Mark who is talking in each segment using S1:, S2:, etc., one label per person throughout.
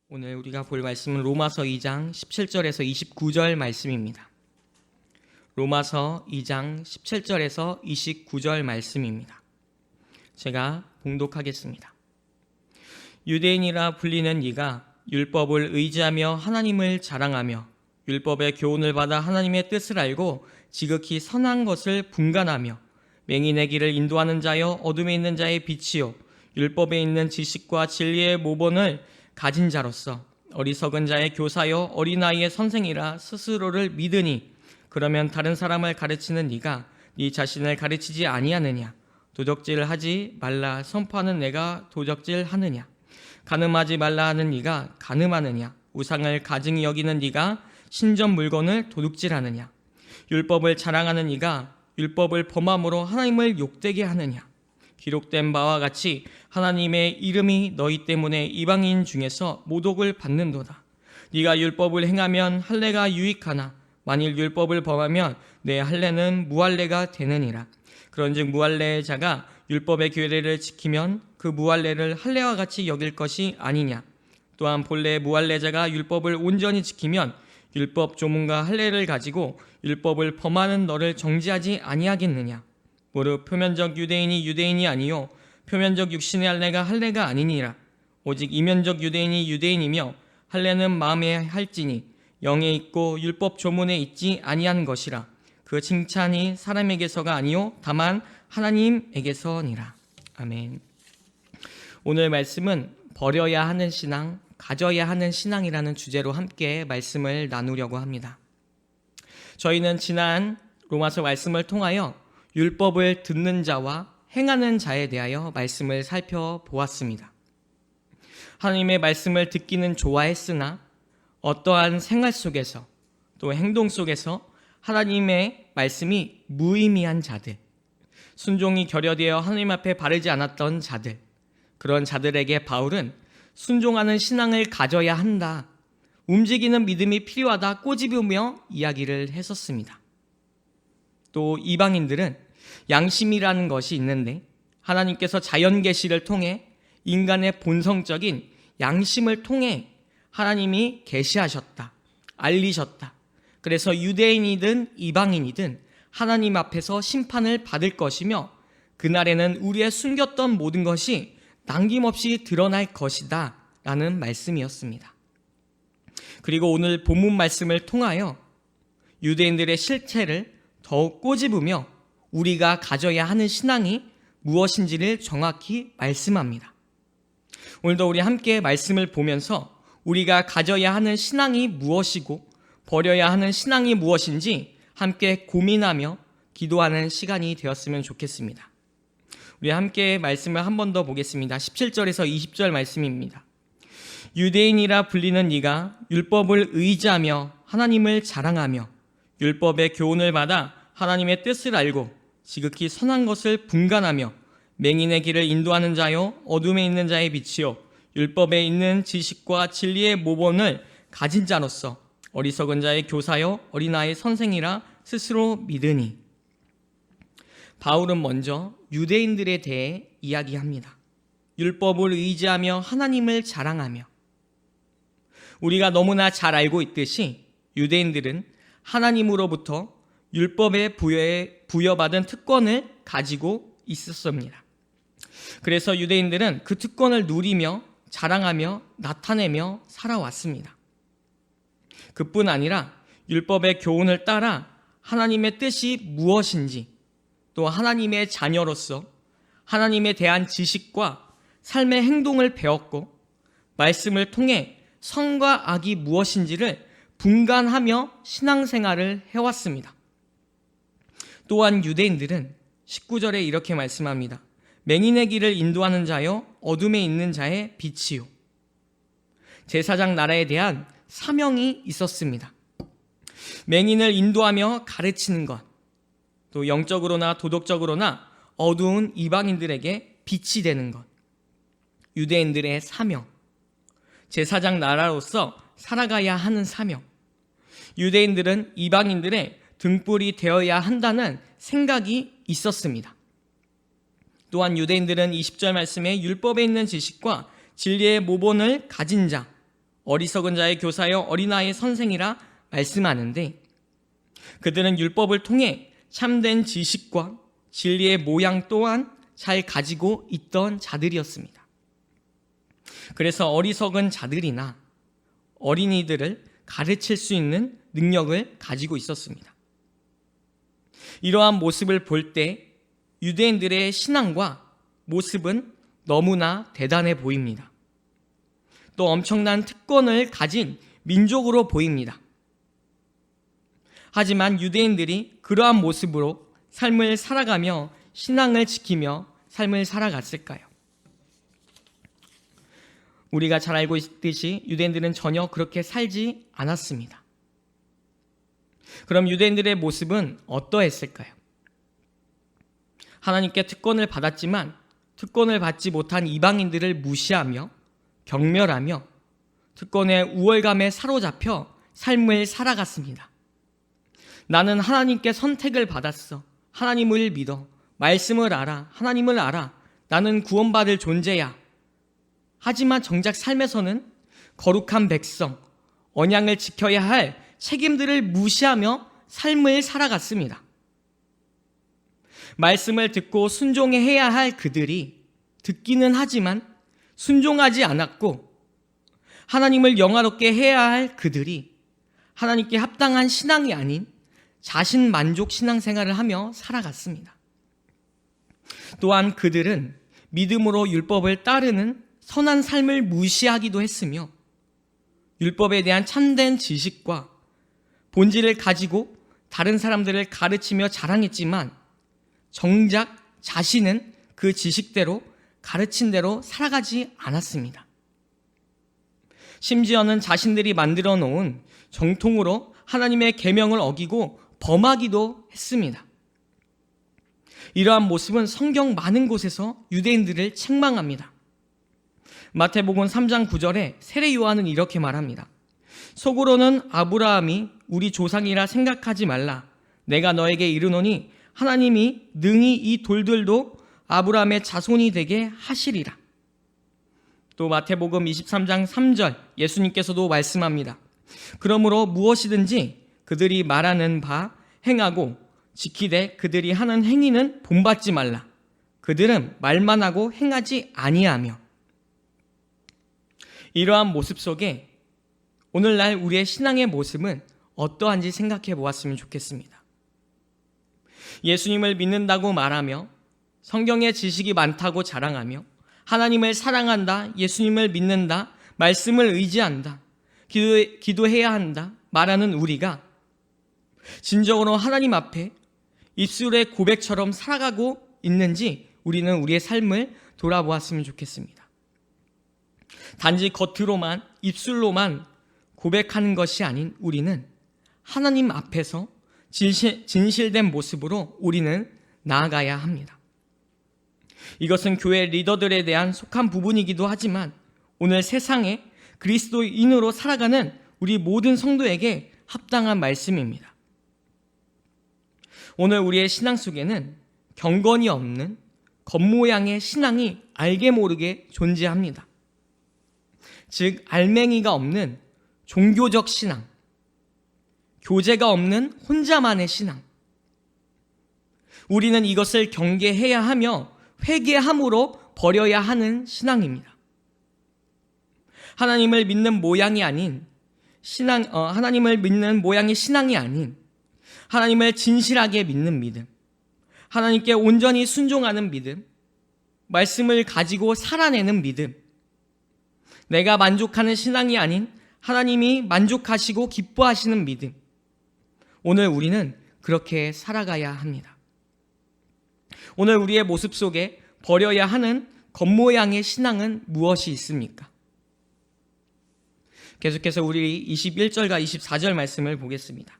S1: 오늘 우리가 볼 말씀은 로마서 2장 17절에서 29절 말씀입니다. 로마서 2장 17절에서 29절 말씀입니다. 제가 봉독하겠습니다. 유대인이라 불리는 네가 율법을 의지하며 하나님을 자랑하며 율법의 교훈을 받아 하나님의 뜻을 알고 지극히 선한 것을 분간하며 맹인의 길을 인도하는 자여 어둠에 있는 자의 빛이요 율법에 있는 지식과 진리의 모본을 가진 자로서 어리석은 자의 교사여 어린아이의 선생이라 스스로를 믿으니 그러면 다른 사람을 가르치는 네가 네 자신을 가르치지 아니하느냐? 도적질하지 말라 선포하는 내가 도적질하느냐? 간음하지 말라 하는 네가 간음하느냐? 우상을 가증히 여기는 네가 신전 물건을 도둑질하느냐? 율법을 자랑하는 네가 율법을 범함으로 하나님을 욕되게 하느냐? 기록된 바와 같이 하나님의 이름이 너희 때문에 이방인 중에서 모독을 받는도다. 네가 율법을 행하면 할례가 유익하나 만일 율법을 범하면 내 할례는 무할례가 되느니라. 그런즉 무할례의 자가 율법의 규례를 지키면 그 무할례를 할례와 같이 여길 것이 아니냐. 또한 본래 무할례자가 율법을 온전히 지키면 율법 조문과 할례를 가지고 율법을 범하는 너를 정죄하지 아니하겠느냐. 무릇 표면적 유대인이 유대인이 아니요 표면적 육신의 할례가 할례가 아니니라. 오직 이면적 유대인이 유대인이며 할례는 마음에 할지니 영에 있고 율법 조문에 있지 아니한 것이라. 그 칭찬이 사람에게서가 아니요 다만 하나님에게서니라. 아멘. 오늘 말씀은 버려야 하는 신앙, 가져야 하는 신앙이라는 주제로 함께 말씀을 나누려고 합니다. 저희는 지난 로마서 말씀을 통하여 율법을 듣는 자와 행하는 자에 대하여 말씀을 살펴보았습니다. 하나님의 말씀을 듣기는 좋아했으나 어떠한 생활 속에서 또 행동 속에서 하나님의 말씀이 무의미한 자들, 순종이 결여되어 하나님 앞에 바르지 않았던 자들, 그런 자들에게 바울은 순종하는 신앙을 가져야 한다, 움직이는 믿음이 필요하다 꼬집으며 이야기를 했었습니다. 또 이방인들은 양심이라는 것이 있는데 하나님께서 자연 계시를 통해 인간의 본성적인 양심을 통해 하나님이 계시하셨다, 알리셨다. 그래서 유대인이든 이방인이든 하나님 앞에서 심판을 받을 것이며 그날에는 우리의 숨겼던 모든 것이 남김없이 드러날 것이다 라는 말씀이었습니다. 그리고 오늘 본문 말씀을 통하여 유대인들의 실체를 더욱 꼬집으며 우리가 가져야 하는 신앙이 무엇인지를 정확히 말씀합니다. 오늘도 우리 함께 말씀을 보면서 우리가 가져야 하는 신앙이 무엇이고 버려야 하는 신앙이 무엇인지 함께 고민하며 기도하는 시간이 되었으면 좋겠습니다. 우리 함께 말씀을 한 번 더 보겠습니다. 17절에서 20절 말씀입니다. 유대인이라 불리는 네가 율법을 의지하며 하나님을 자랑하며 율법의 교훈을 받아 하나님의 뜻을 알고 지극히 선한 것을 분간하며 맹인의 길을 인도하는 자요 어둠에 있는 자의 빛이요 율법에 있는 지식과 진리의 모본을 가진 자로서 어리석은 자의 교사요 어린아이의 선생이라 스스로 믿으니. 바울은 먼저 유대인들에 대해 이야기합니다. 율법을 의지하며 하나님을 자랑하며. 우리가 너무나 잘 알고 있듯이 유대인들은 하나님으로부터 율법에 부여받은 특권을 가지고 있었습니다. 그래서 유대인들은 그 특권을 누리며 자랑하며 나타내며 살아왔습니다. 그뿐 아니라 율법의 교훈을 따라 하나님의 뜻이 무엇인지 또 하나님의 자녀로서 하나님에 대한 지식과 삶의 행동을 배웠고 말씀을 통해 선과 악이 무엇인지를 분간하며 신앙생활을 해왔습니다. 또한 유대인들은 19절에 이렇게 말씀합니다. 맹인의 길을 인도하는 자여 어둠에 있는 자의 빛이요. 제사장 나라에 대한 사명이 있었습니다. 맹인을 인도하며 가르치는 것, 또 영적으로나 도덕적으로나 어두운 이방인들에게 빛이 되는 것, 유대인들의 사명, 제사장 나라로서 살아가야 하는 사명, 유대인들은 이방인들의 등불이 되어야 한다는 생각이 있었습니다. 또한 유대인들은 20절 말씀에 율법에 있는 지식과 진리의 모본을 가진 자, 어리석은 자의 교사여 어린아이의 선생이라 말씀하는데, 그들은 율법을 통해 참된 지식과 진리의 모양 또한 잘 가지고 있던 자들이었습니다. 그래서 어리석은 자들이나 어린이들을 가르칠 수 있는 능력을 가지고 있었습니다. 이러한 모습을 볼 때 유대인들의 신앙과 모습은 너무나 대단해 보입니다. 또 엄청난 특권을 가진 민족으로 보입니다. 하지만 유대인들이 그러한 모습으로 삶을 살아가며 신앙을 지키며 삶을 살아갔을까요? 우리가 잘 알고 있듯이 유대인들은 전혀 그렇게 살지 않았습니다. 그럼 유대인들의 모습은 어떠했을까요? 하나님께 특권을 받았지만 특권을 받지 못한 이방인들을 무시하며 경멸하며 특권의 우월감에 사로잡혀 삶을 살아갔습니다. 나는 하나님께 선택을 받았어. 하나님을 믿어. 말씀을 알아. 하나님을 알아. 나는 구원받을 존재야. 하지만 정작 삶에서는 거룩한 백성, 언약을 지켜야 할 책임들을 무시하며 삶을 살아갔습니다. 말씀을 듣고 순종해야 할 그들이 듣기는 하지만 순종하지 않았고, 하나님을 영화롭게 해야 할 그들이 하나님께 합당한 신앙이 아닌 자신 만족 신앙생활을 하며 살아갔습니다. 또한 그들은 믿음으로 율법을 따르는 선한 삶을 무시하기도 했으며, 율법에 대한 참된 지식과 본질을 가지고 다른 사람들을 가르치며 자랑했지만 정작 자신은 그 지식대로 가르친 대로 살아가지 않았습니다. 심지어는 자신들이 만들어 놓은 정통으로 하나님의 계명을 어기고 범하기도 했습니다. 이러한 모습은 성경 많은 곳에서 유대인들을 책망합니다. 마태복음 3장 9절에 세례 요한은 이렇게 말합니다. 속으로는 아브라함이 우리 조상이라 생각하지 말라. 내가 너에게 이르노니 하나님이 능히 이 돌들도 아브라함의 자손이 되게 하시리라. 또 마태복음 23장 3절 예수님께서도 말씀합니다. 그러므로 무엇이든지 그들이 말하는 바 행하고 지키되 그들이 하는 행위는 본받지 말라. 그들은 말만 하고 행하지 아니하며. 이러한 모습 속에 오늘날 우리의 신앙의 모습은 어떠한지 생각해 보았으면 좋겠습니다. 예수님을 믿는다고 말하며 성경의 지식이 많다고 자랑하며 하나님을 사랑한다, 예수님을 믿는다, 말씀을 의지한다, 기도해야 한다 말하는 우리가 진정으로 하나님 앞에 입술의 고백처럼 살아가고 있는지 우리는 우리의 삶을 돌아보았으면 좋겠습니다. 단지 겉으로만, 입술로만 고백하는 것이 아닌 우리는 하나님 앞에서 진실된 모습으로 우리는 나아가야 합니다. 이것은 교회 리더들에 대한 속한 부분이기도 하지만 오늘 세상에 그리스도인으로 살아가는 우리 모든 성도에게 합당한 말씀입니다. 오늘 우리의 신앙 속에는 경건이 없는 겉모양의 신앙이 알게 모르게 존재합니다. 즉 알맹이가 없는 종교적 신앙, 교제가 없는 혼자만의 신앙. 우리는 이것을 경계해야 하며 회개함으로 버려야 하는 신앙입니다. 하나님을 믿는 모양이 아닌 하나님을 믿는 모양의 신앙이 아닌 하나님을 진실하게 믿는 믿음, 하나님께 온전히 순종하는 믿음, 말씀을 가지고 살아내는 믿음, 내가 만족하는 신앙이 아닌 하나님이 만족하시고 기뻐하시는 믿음. 오늘 우리는 그렇게 살아가야 합니다. 오늘 우리의 모습 속에 버려야 하는 겉모양의 신앙은 무엇이 있습니까? 계속해서 우리 21절과 24절 말씀을 보겠습니다.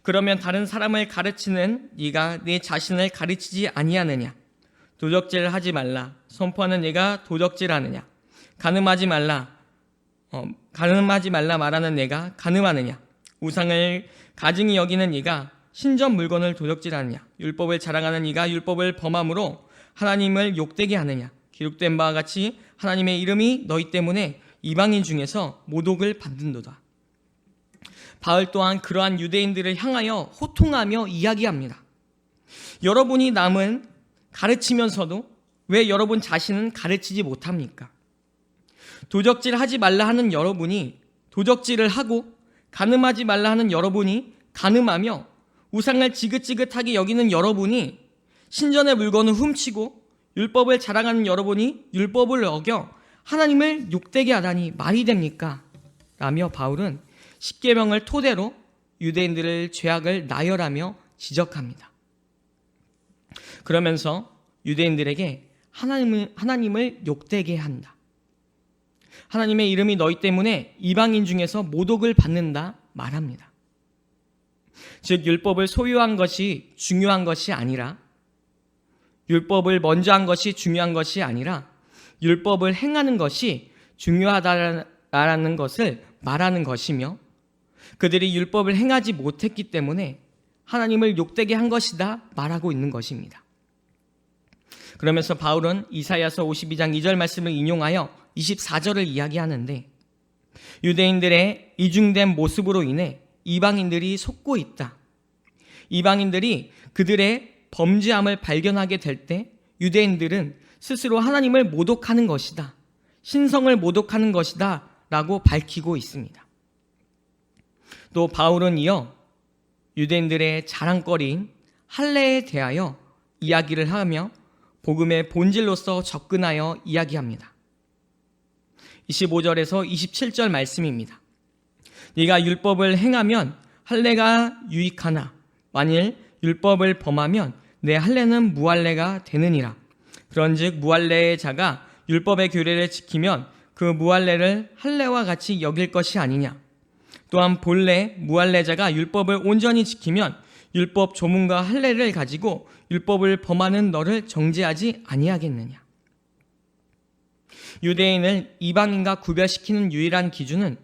S1: 그러면 다른 사람을 가르치는 네가 네 자신을 가르치지 아니하느냐? 도적질하지 말라. 선포하는 네가 도적질하느냐? 간음하지 말라 말하는 네가 간음하느냐? 우상을 가증히 여기는 네가 신전 물건을 도적질하느냐? 율법을 자랑하는 네가 율법을 범함으로 하나님을 욕되게 하느냐? 기록된 바와 같이 하나님의 이름이 너희 때문에 이방인 중에서 모독을 받는도다. 바울 또한 그러한 유대인들을 향하여 호통하며 이야기합니다. 여러분이 남은 가르치면서도 왜 여러분 자신은 가르치지 못합니까? 도적질 하지 말라 하는 여러분이 도적질을 하고 간음하지 말라 하는 여러분이 간음하며 우상을 지긋지긋하게 여기는 여러분이 신전의 물건을 훔치고 율법을 자랑하는 여러분이 율법을 어겨 하나님을 욕되게 하다니 말이 됩니까? 라며 바울은 십계명을 토대로 유대인들의 죄악을 나열하며 지적합니다. 그러면서 유대인들에게 하나님을 욕되게 한다. 하나님의 이름이 너희 때문에 이방인 중에서 모독을 받는다 말합니다. 즉 율법을 소유한 것이 중요한 것이 아니라 율법을 먼저 한 것이 중요한 것이 아니라 율법을 행하는 것이 중요하다라는 것을 말하는 것이며 그들이 율법을 행하지 못했기 때문에 하나님을 욕되게 한 것이다 말하고 있는 것입니다. 그러면서 바울은 이사야서 52장 2절 말씀을 인용하여 24절을 이야기하는데 유대인들의 이중된 모습으로 인해 이방인들이 속고 있다. 이방인들이 그들의 범죄함을 발견하게 될 때 유대인들은 스스로 하나님을 모독하는 것이다. 신성을 모독하는 것이다 라고 밝히고 있습니다. 또 바울은 이어 유대인들의 자랑거리인 할례에 대하여 이야기를 하며 복음의 본질로서 접근하여 이야기합니다. 25절에서 27절 말씀입니다. 네가 율법을 행하면 할례가 유익하나 만일 율법을 범하면 내 할례는 무할례가 되느니라. 그런즉 무할례의 자가 율법의 규례를 지키면 그 무할례를 할례와 같이 여길 것이 아니냐. 또한 본래 무할례자가 율법을 온전히 지키면 율법 조문과 할례를 가지고 율법을 범하는 너를 정죄하지 아니하겠느냐. 유대인을 이방인과 구별시키는 유일한 기준은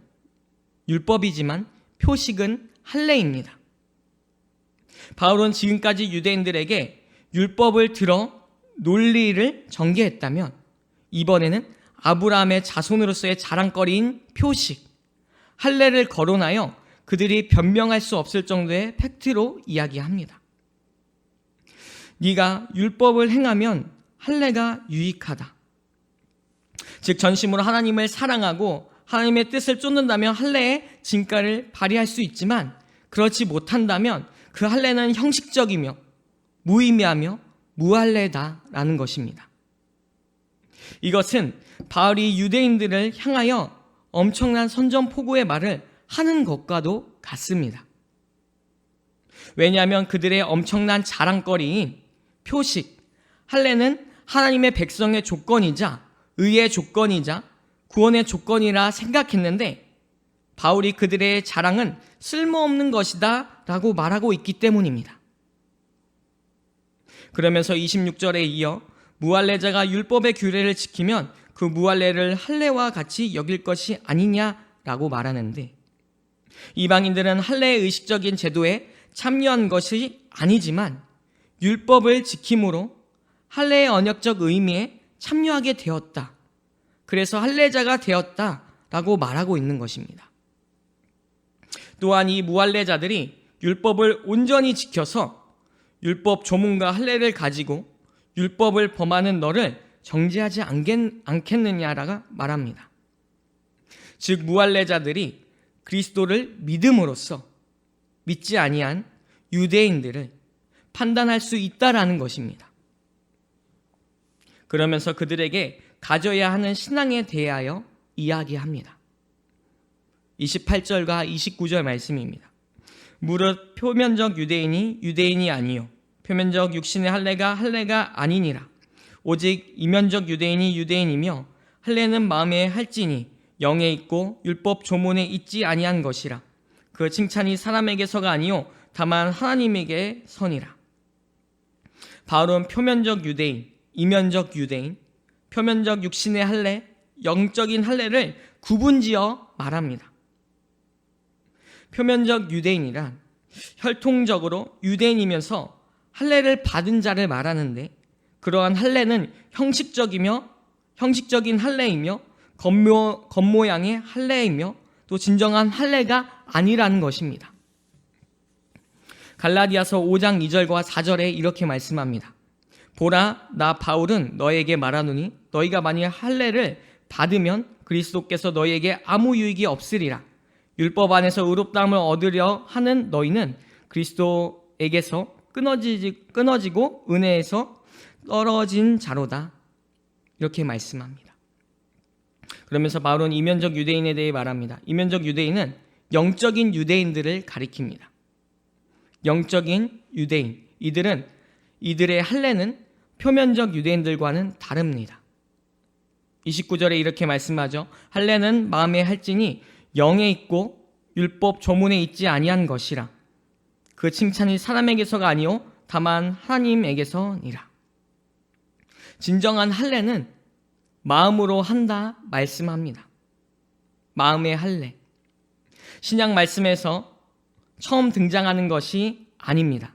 S1: 율법이지만 표식은 할례입니다. 바울은 지금까지 유대인들에게 율법을 들어 논리를 전개했다면 이번에는 아브라함의 자손으로서의 자랑거리인 표식, 할례를 거론하여 그들이 변명할 수 없을 정도의 팩트로 이야기합니다. 네가 율법을 행하면 할례가 유익하다. 즉 전심으로 하나님을 사랑하고 하나님의 뜻을 쫓는다면 할례의 진가를 발휘할 수 있지만 그렇지 못한다면 그 할례는 형식적이며 무의미하며 무할례다라는 것입니다. 이것은 바울이 유대인들을 향하여 엄청난 선전포고의 말을 하는 것과도 같습니다. 왜냐하면 그들의 엄청난 자랑거리인 표식, 할례는 하나님의 백성의 조건이자 의의 조건이자 구원의 조건이라 생각했는데 바울이 그들의 자랑은 쓸모없는 것이다 라고 말하고 있기 때문입니다. 그러면서 26절에 이어 무할례자가 율법의 규례를 지키면 그 무할례를 할례와 같이 여길 것이 아니냐라고 말하는데 이방인들은 할례의 의식적인 제도에 참여한 것이 아니지만 율법을 지킴으로 할례의 언역적 의미에 참여하게 되었다. 그래서 할례자가 되었다라고 말하고 있는 것입니다. 또한 이 무할례자들이 율법을 온전히 지켜서 율법 조문과 할례를 가지고 율법을 범하는 너를 정죄하지 않겠느냐라고 말합니다. 즉 무할례자들이 그리스도를 믿음으로써 믿지 아니한 유대인들을 판단할 수 있다라는 것입니다. 그러면서 그들에게 가져야 하는 신앙에 대하여 이야기합니다. 28절과 29절 말씀입니다. 무릇 표면적 유대인이 유대인이 아니요 표면적 육신의 할례가 아니니라. 오직 이면적 유대인이 유대인이며 할례는 마음에 할지니 영에 있고 율법 조문에 있지 아니한 것이라. 그 칭찬이 사람에게서가 아니요 다만 하나님에게 선이라. 바울은 표면적 유대인, 이면적 유대인, 표면적 육신의 할례, 영적인 할례를 구분지어 말합니다. 표면적 유대인이란 혈통적으로 유대인이면서 할례를 받은 자를 말하는데 그러한 할례는 형식적인 할례이며 겉모양의 할례이며 또 진정한 할례가 아니라는 것입니다. 갈라디아서 5장 2절과 4절에 이렇게 말씀합니다. 보라, 나 바울은 너에게 말하노니 너희가 만일 할례를 받으면 그리스도께서 너희에게 아무 유익이 없으리라. 율법 안에서 의롭다함을 얻으려 하는 너희는 그리스도에게서 끊어지고 은혜에서 떨어진 자로다. 이렇게 말씀합니다. 그러면서 바울은 이면적 유대인에 대해 말합니다. 이면적 유대인은 영적인 유대인들을 가리킵니다. 영적인 유대인, 이들의 할례는 표면적 유대인들과는 다릅니다. 29절에 이렇게 말씀하죠. 할례는 마음에 할지니 영에 있고 율법 조문에 있지 아니한 것이라. 그 칭찬이 사람에게서가 아니요 다만 하나님에게서니라. 진정한 할례는 마음으로 한다 말씀합니다. 마음의 할례. 신약 말씀에서 처음 등장하는 것이 아닙니다.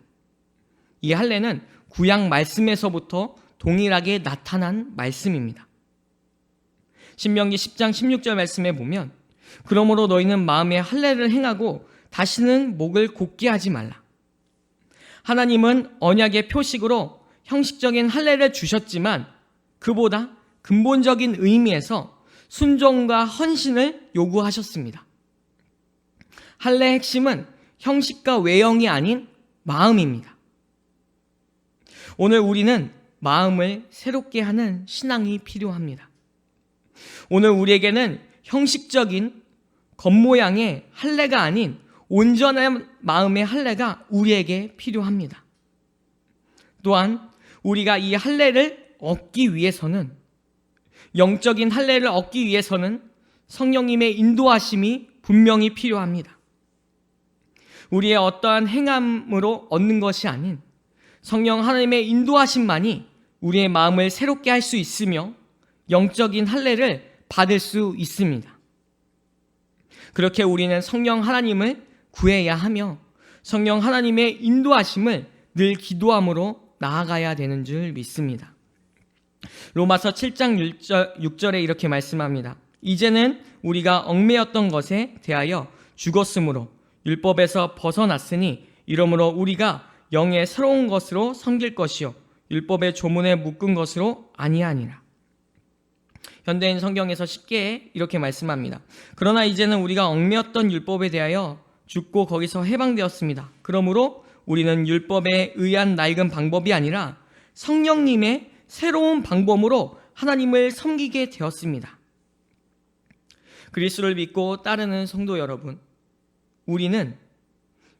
S1: 이 할례는 구약 말씀에서부터 동일하게 나타난 말씀입니다. 신명기 10장 16절 말씀에 보면 그러므로 너희는 마음의 할례를 행하고 다시는 목을 곧게 하지 말라. 하나님은 언약의 표식으로 형식적인 할례를 주셨지만 그보다 근본적인 의미에서 순종과 헌신을 요구하셨습니다. 할례의 핵심은 형식과 외형이 아닌 마음입니다. 오늘 우리는 마음을 새롭게 하는 신앙이 필요합니다. 오늘 우리에게는 형식적인 겉모양의 할례가 아닌 온전한 마음의 할례가 우리에게 필요합니다. 또한 우리가 이 할례를 얻기 위해서는, 영적인 할례를 얻기 위해서는 성령님의 인도하심이 분명히 필요합니다. 우리의 어떠한 행함으로 얻는 것이 아닌 성령 하나님의 인도하심만이 우리의 마음을 새롭게 할 수 있으며 영적인 할례를 받을 수 있습니다. 그렇게 우리는 성령 하나님을 구해야 하며 성령 하나님의 인도하심을 늘 기도함으로 나아가야 되는 줄 믿습니다. 로마서 7장 6절에 이렇게 말씀합니다. 이제는 우리가 얽매였던 것에 대하여 죽었으므로 율법에서 벗어났으니 이러므로 우리가 영의 새로운 것으로 섬길 것이요 율법의 조문에 묶은 것으로 아니하니라. 현대인 성경에서 쉽게 이렇게 말씀합니다. 그러나 이제는 우리가 얽매였던 율법에 대하여 죽고 거기서 해방되었습니다. 그러므로 우리는 율법에 의한 낡은 방법이 아니라 성령님의 새로운 방법으로 하나님을 섬기게 되었습니다. 그리스도를 믿고 따르는 성도 여러분, 우리는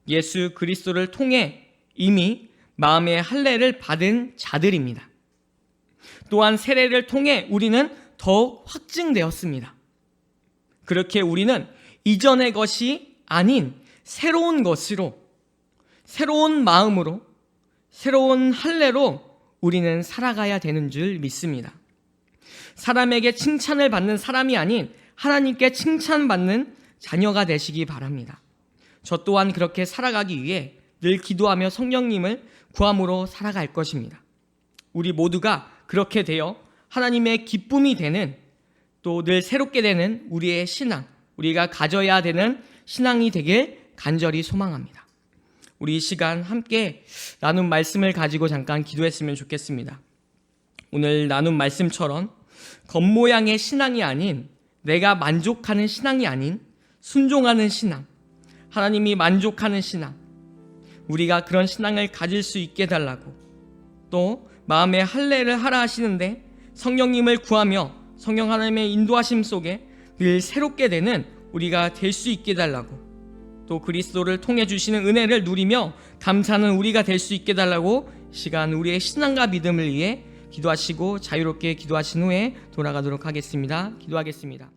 S1: 예수 그리스도를 통해 이미 마음의 할례를 받은 자들입니다. 또한 세례를 통해 우리는 더욱 확증되었습니다. 그렇게 우리는 이전의 것이 아닌 새로운 것으로, 새로운 마음으로, 새로운 할례로 우리는 살아가야 되는 줄 믿습니다. 사람에게 칭찬을 받는 사람이 아닌 하나님께 칭찬받는 자녀가 되시기 바랍니다. 저 또한 그렇게 살아가기 위해 늘 기도하며 성령님을 구함으로 살아갈 것입니다. 우리 모두가 그렇게 되어 하나님의 기쁨이 되는, 또 늘 새롭게 되는 우리의 신앙, 우리가 가져야 되는 신앙이 되길 간절히 소망합니다. 우리 이 시간 함께 나눈 말씀을 가지고 잠깐 기도했으면 좋겠습니다. 오늘 나눈 말씀처럼 겉모양의 신앙이 아닌, 내가 만족하는 신앙이 아닌 순종하는 신앙, 하나님이 만족하는 신앙, 우리가 그런 신앙을 가질 수 있게 해달라고, 또 마음의 할례를 하라 하시는데 성령님을 구하며 성령 하나님의 인도하심 속에 늘 새롭게 되는 우리가 될 수 있게 해달라고, 또 그리스도를 통해 주시는 은혜를 누리며 감사하는 우리가 될 수 있게 해달라고 시간 우리의 신앙과 믿음을 위해 기도하시고 자유롭게 기도하신 후에 돌아가도록 하겠습니다. 기도하겠습니다.